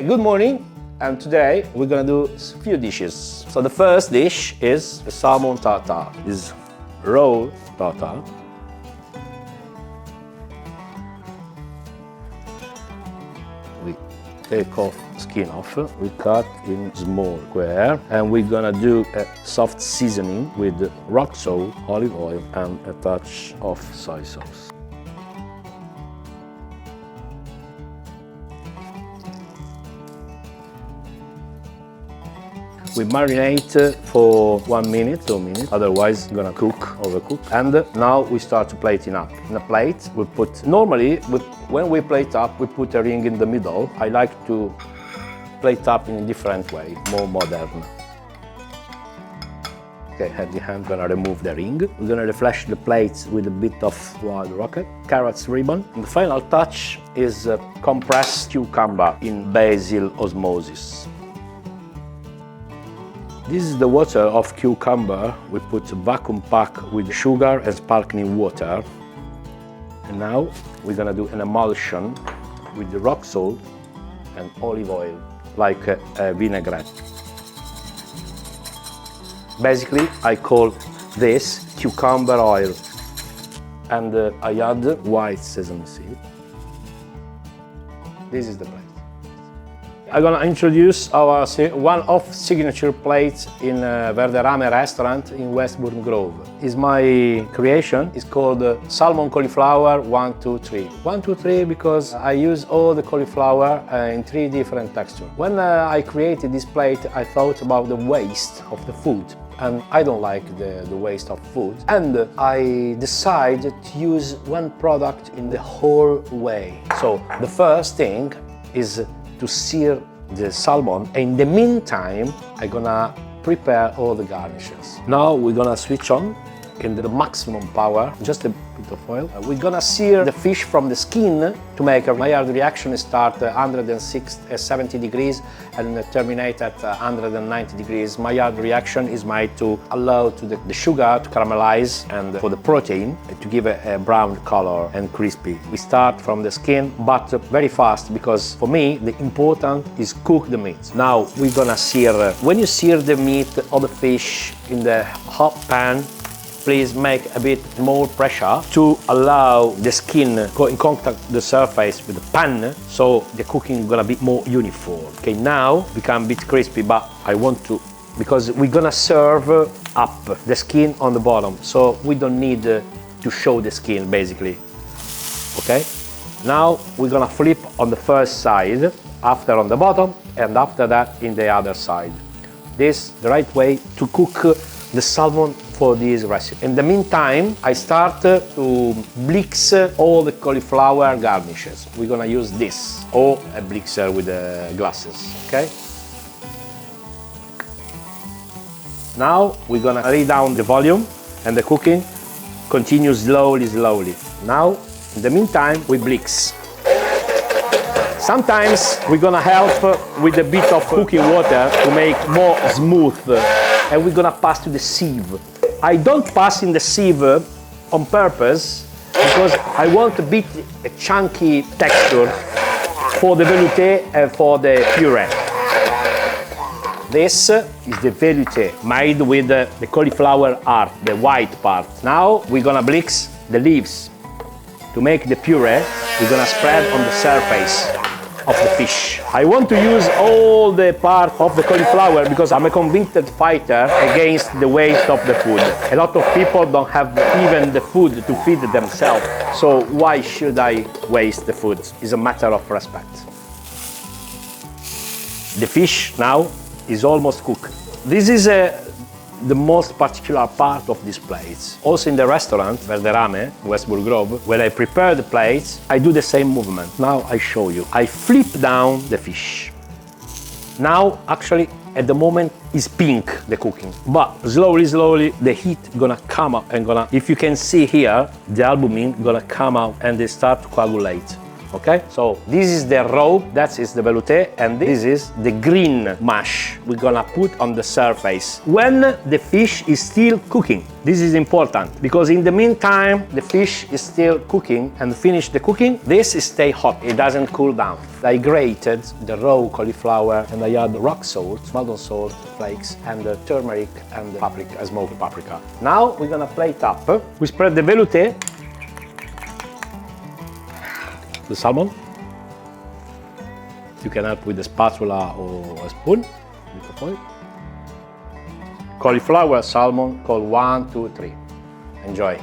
Good morning, and today we're gonna do a few dishes. So the first dish is the salmon tartare. Is raw tartare. We take off skin off, we cut in small square, and we're gonna do a soft seasoning with rock salt, olive oil, and a touch of soy sauce. We marinate for 1 minute, 2 minutes, otherwise it's gonna overcook. And now we start to plating up. In a plate, we put, normally, when we plate up, we put a ring in the middle. I like to plate up in a different way, more modern. Okay, at the hand, gonna remove the ring. We're gonna refresh the plates with a bit of wild rocket, carrots ribbon. And the final touch is compressed cucumber in basil osmosis. This is the water of cucumber. We put a vacuum pack with sugar and sparkling water. And now we're gonna do an emulsion with the rock salt and olive oil, like a vinaigrette. Basically, I call this cucumber oil. And I add white sesame seed. This is the plate. I'm gonna introduce our one of signature plates in Verderame restaurant in Westbourne Grove. It's my creation. It's called Salmon Cauliflower 1, 2, 3. 1, 2, 3 because I use all the cauliflower in 3 different textures. When I created this plate, I thought about the waste of the food. And I don't like the waste of food. And I decided to use one product in the whole way. So the first thing is to sear the salmon. In the meantime, I'm gonna prepare all the garnishes. Now we're gonna switch on in the maximum power, just a bit of oil. We're gonna sear the fish from the skin to make a Maillard reaction start 170 degrees and terminate at 190 degrees. Maillard reaction is made to allow to the sugar to caramelize and for the protein to give a brown color and crispy. We start from the skin, but very fast because for me the important is cook the meat. Now we're gonna sear. When you sear the meat or the fish in the hot pan, please make a bit more pressure to allow the skin go in contact with the surface with the pan, so the cooking is gonna be more uniform. Okay, now become a bit crispy, but I want to, because we're gonna serve up the skin on the bottom, so we don't need to show the skin basically. Okay, now we're gonna flip on the first side, after on the bottom, and after that in the other side. This is the right way to cook the salmon for this recipe. In the meantime, I start to blix all the cauliflower garnishes. We're gonna use this, or a blixer with glasses, okay? Now we're gonna lay down the volume and the cooking continues slowly. Now, in the meantime, we blix. Sometimes we're gonna help with a bit of cooking water to make more smooth, and we're gonna pass to the sieve. I don't pass in the sieve on purpose because I want a bit a chunky texture for the velouté and for the puree. This is the velouté made with the cauliflower heart, the white part. Now we're gonna blix the leaves. To make the puree, we're gonna spread on the surface of the fish. I want to use all the part of the cauliflower because I'm a convicted fighter against the waste of the food. A lot of people don't have even the food to feed themselves, so why should I waste the food? It's a matter of respect. The fish now is almost cooked. This is the most particular part of these plates. Also in the restaurant, Verderame, Westbourne Grove, when I prepare the plates, I do the same movement. Now I show you. I flip down the fish. Now, actually, at the moment, is pink, the cooking. But slowly, the heat gonna come up and if you can see here, the albumin gonna come out and they start to coagulate. Okay, so this is the raw, that is the velouté, and this is the green mash we're gonna put on the surface when the fish is still cooking. This is important because in the meantime the fish is still cooking and finish the cooking, this stay hot, it doesn't cool down. I grated the raw cauliflower and I add rock salt, Maldon salt flakes, and the turmeric and the paprika, smoked paprika. Now we're gonna plate up. We spread the velouté, the salmon. You can help with a spatula or a spoon. Cauliflower salmon called 1, 2, 3. Enjoy.